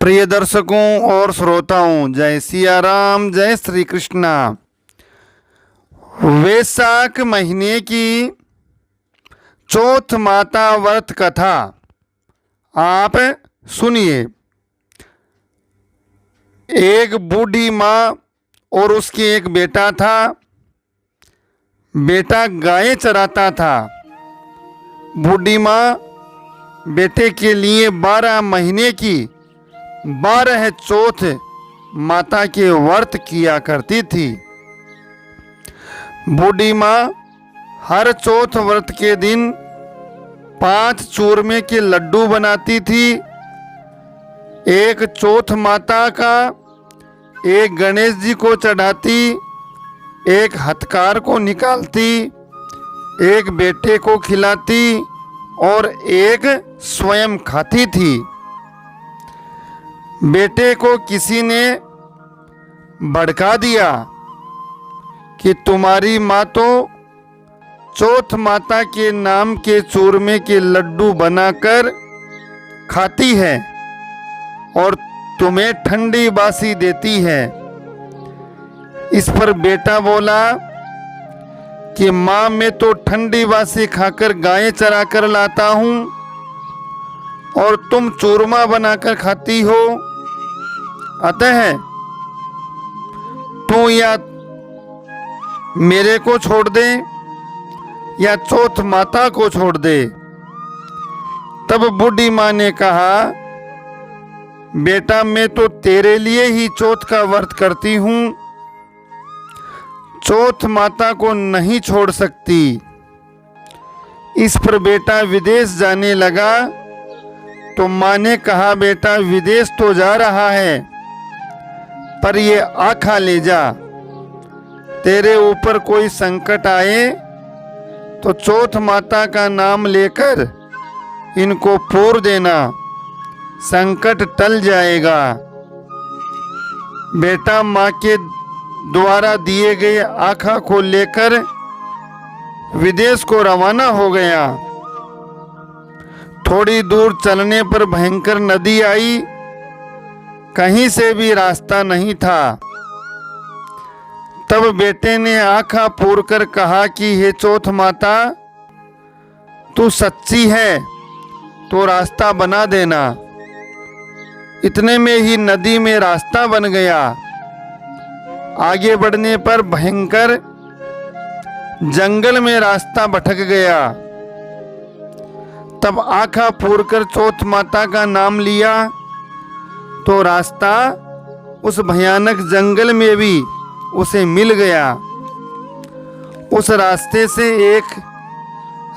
प्रिय दर्शकों और श्रोताओं, जय सिया राम, जय श्री कृष्णा। वैशाख महीने की चौथ माता व्रत कथा आप सुनिए। एक बूढ़ी माँ और उसके एक बेटा था। बेटा गायें चराता था। बूढ़ी माँ बेटे के लिए 12 महीने की 12 चौथ माता के व्रत किया करती थी। बूढ़ी माँ हर चौथ व्रत के दिन 5 चूरमे के लड्डू बनाती थी। एक चौथ माता का, एक गणेश जी को चढ़ाती, एक हथकार को निकालती, एक बेटे को खिलाती और एक स्वयं खाती थी। बेटे को किसी ने भड़का दिया कि तुम्हारी माँ तो चौथ माता के नाम के चूरमे के लड्डू बनाकर खाती है और तुम्हें ठंडी बासी देती है। इस पर बेटा बोला कि माँ मैं तो ठंडी बासी खाकर गायें चरा कर लाता हूँ और तुम चूरमा बनाकर खाती हो। अतः तू या मेरे को छोड़ दे या चौथ माता को छोड़ दे। तब बूढ़ी माँ ने कहा, बेटा मैं तो तेरे लिए ही चौथ का व्रत करती हूँ, चौथ माता को नहीं छोड़ सकती। इस पर बेटा विदेश जाने लगा तो माँ ने कहा, बेटा विदेश तो जा रहा है पर ये आँखा ले जा। तेरे ऊपर कोई संकट आए तो चौथ माता का नाम लेकर इनको पूर देना, संकट टल जाएगा। बेटा माँ के द्वारा दिए गए आँखा को लेकर विदेश को रवाना हो गया। थोड़ी दूर चलने पर भयंकर नदी आई। कहीं से भी रास्ता नहीं था। तब बेटे ने आँखा पूर कर कहा कि हे चौथ माता, तू सच्ची है तो रास्ता बना देना। इतने में ही नदी में रास्ता बन गया। आगे बढ़ने पर भयंकर जंगल में रास्ता भटक गया। तब आँखा पूर कर चौथ माता का नाम लिया तो रास्ता उस भयानक जंगल में भी उसे मिल गया। उस रास्ते से एक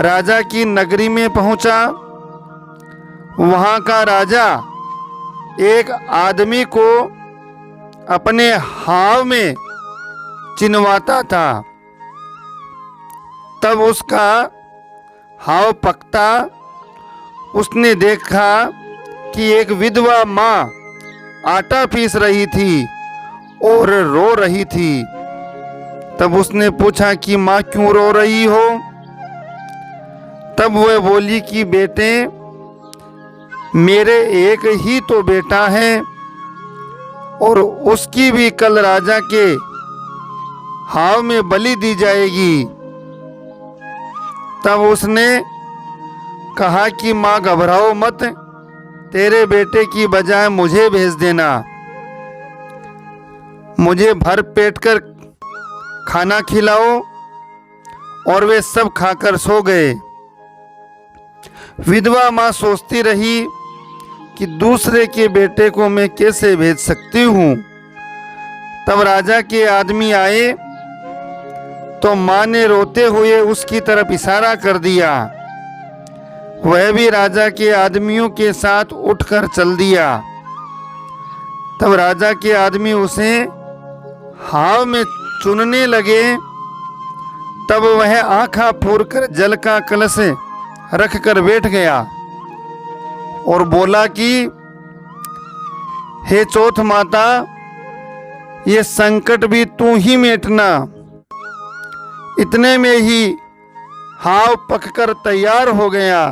राजा की नगरी में पहुंचा। वहां का राजा एक आदमी को अपने हाव में चिन्हवाता था। तब उसका हाव पकता। उसने देखा कि एक विधवा माँ आटा पीस रही थी और रो रही थी। तब उसने पूछा कि माँ क्यों रो रही हो? तब वह बोली कि बेटे मेरे एक ही तो बेटा है और उसकी भी कल राजा के हाव में बलि दी जाएगी। तब उसने कहा कि माँ घबराओ मत, तेरे बेटे की बजाय मुझे भेज देना। मुझे भर पेट कर खाना खिलाओ। और वे सब खाकर सो गए। विधवा माँ सोचती रही कि दूसरे के बेटे को मैं कैसे भेज सकती हूँ। तब राजा के आदमी आए तो माँ ने रोते हुए उसकी तरफ इशारा कर दिया। वह भी राजा के आदमियों के साथ उठकर चल दिया। तब राजा के आदमी उसे हाव में चुनने लगे। तब वह आँखा पूर कर जल का कलश रख कर बैठ गया और बोला कि हे चौथ माता, ये संकट भी तू ही मिटना। इतने में ही हाव पककर तैयार हो गया।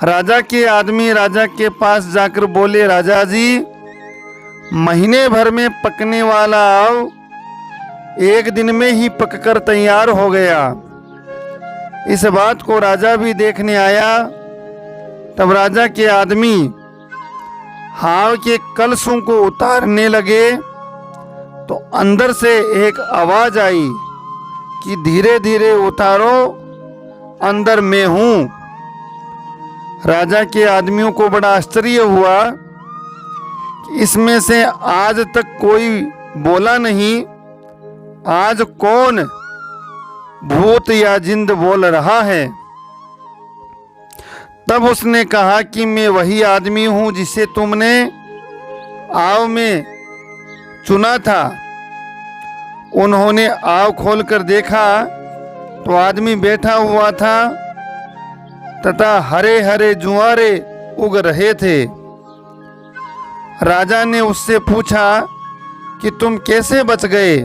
राजा के आदमी राजा के पास जाकर बोले, राजा जी, महीने भर में पकने वाला आव 1 दिन में ही पककर तैयार हो गया। इस बात को राजा भी देखने आया। तब राजा के आदमी हाव के कलशों को उतारने लगे तो अंदर से एक आवाज आई कि धीरे धीरे उतारो, अंदर मैं हूं। राजा के आदमियों को बड़ा आश्चर्य हुआ कि इसमें से आज तक कोई बोला नहीं, आज कौन भूत या जिंद बोल रहा है। तब उसने कहा कि मैं वही आदमी हूं जिसे तुमने आव में चुना था। उन्होंने आव खोलकर देखा तो आदमी बैठा हुआ था तथा हरे हरे जुआरे उग रहे थे। राजा ने उससे पूछा कि तुम कैसे बच गए।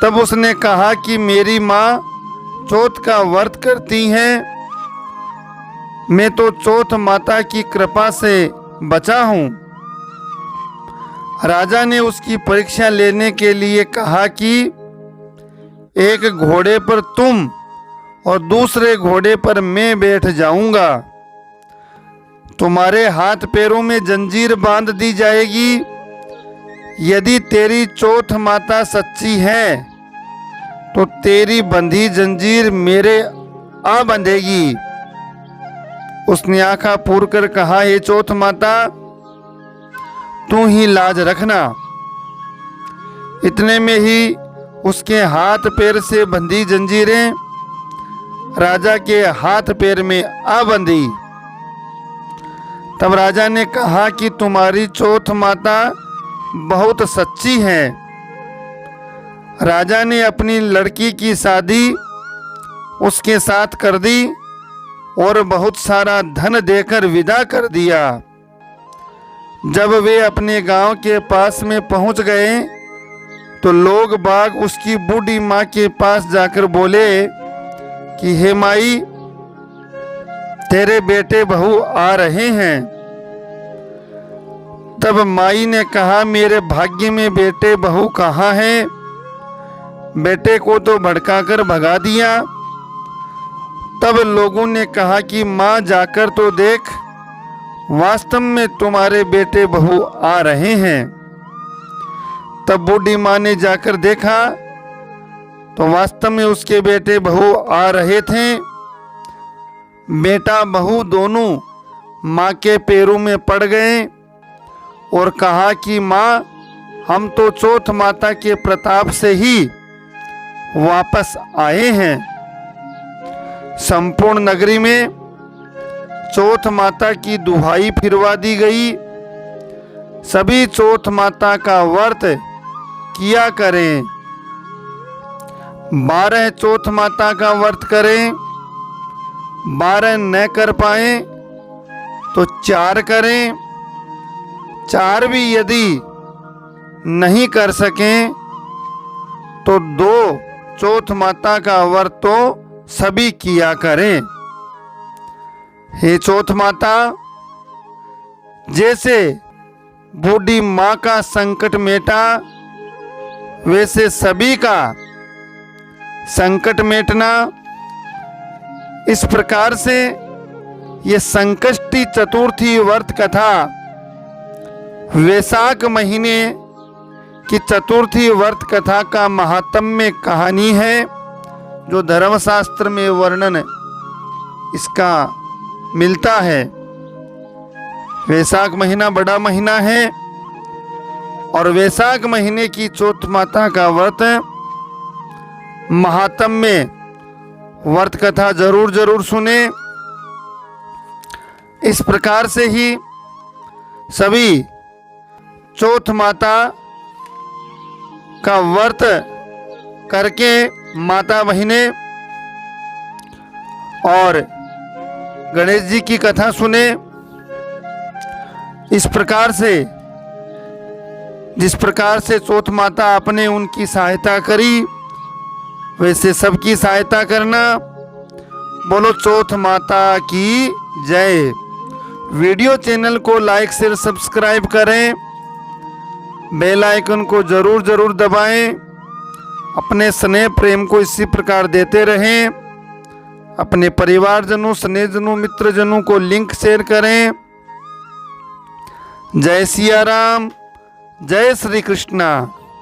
तब उसने कहा कि मेरी माँ चौथ का व्रत करती हैं, मैं तो चौथ माता की कृपा से बचा हूँ। राजा ने उसकी परीक्षा लेने के लिए कहा कि एक घोड़े पर तुम और दूसरे घोड़े पर मैं बैठ जाऊंगा। तुम्हारे हाथ पैरों में जंजीर बांध दी जाएगी। यदि तेरी चौथ माता सच्ची है तो तेरी बंधी जंजीर मेरे आ बंधेगी। उसने आंखा पूर कर कहा, हे चौथ माता, तू ही लाज रखना। इतने में ही उसके हाथ पैर से बंधी जंजीरें राजा के हाथ पैर में आ बंधी। तब राजा ने कहा कि तुम्हारी चौथ माता बहुत सच्ची है। राजा ने अपनी लड़की की शादी उसके साथ कर दी और बहुत सारा धन देकर विदा कर दिया। जब वे अपने गांव के पास में पहुंच गए तो लोग बाग उसकी बूढ़ी माँ के पास जाकर बोले कि हे माई, तेरे बेटे बहू आ रहे हैं। तब माई ने कहा, मेरे भाग्य में बेटे बहू कहाँ हैं? बेटे को तो भड़काकर भगा दिया। तब लोगों ने कहा कि माँ जाकर तो देख, वास्तव में तुम्हारे बेटे बहू आ रहे हैं। तब बूढ़ी माँ ने जाकर देखा तो वास्तव में उसके बेटे बहू आ रहे थे। बेटा बहू दोनों माँ के पैरों में पड़ गए और कहा कि माँ, हम तो चौथ माता के प्रताप से ही वापस आए हैं। संपूर्ण नगरी में चौथ माता की दुहाई फिरवा दी गई। सभी चौथ माता का व्रत किया करें। 12 चौथ माता का व्रत करें। 12 न कर पाए तो 4 करें। 4 भी यदि नहीं कर सकें तो 2 चौथ माता का व्रत तो सभी किया करें। हे चौथ माता, जैसे बूढ़ी माँ का संकट मेटा वैसे सभी का संकट मेटना। इस प्रकार से ये संकष्टी चतुर्थी व्रत कथा वैशाख महीने की चतुर्थी व्रत कथा का महात्म्य कहानी है, जो धर्मशास्त्र में वर्णन इसका मिलता है। वैशाख महीना बड़ा महीना है और वैशाख महीने की चौथ माता का व्रत महात्म्य व्रत कथा जरूर सुने। इस प्रकार से ही सभी चौथ माता का व्रत करके माता बहिने और गणेश जी की कथा सुने। इस प्रकार से जिस प्रकार से चौथ माता आपने उनकी सहायता करी वैसे सबकी सहायता करना बोलो चौथ माता की जय। वीडियो चैनल को लाइक शेयर सब्सक्राइब करें, बेल आइकन को जरूर दबाएं। अपने स्नेह प्रेम को इसी प्रकार देते रहें। अपने परिवारजनों, स्नेहजनों, मित्रजनों को लिंक शेयर करें। जय सिया राम, जय श्री कृष्णा।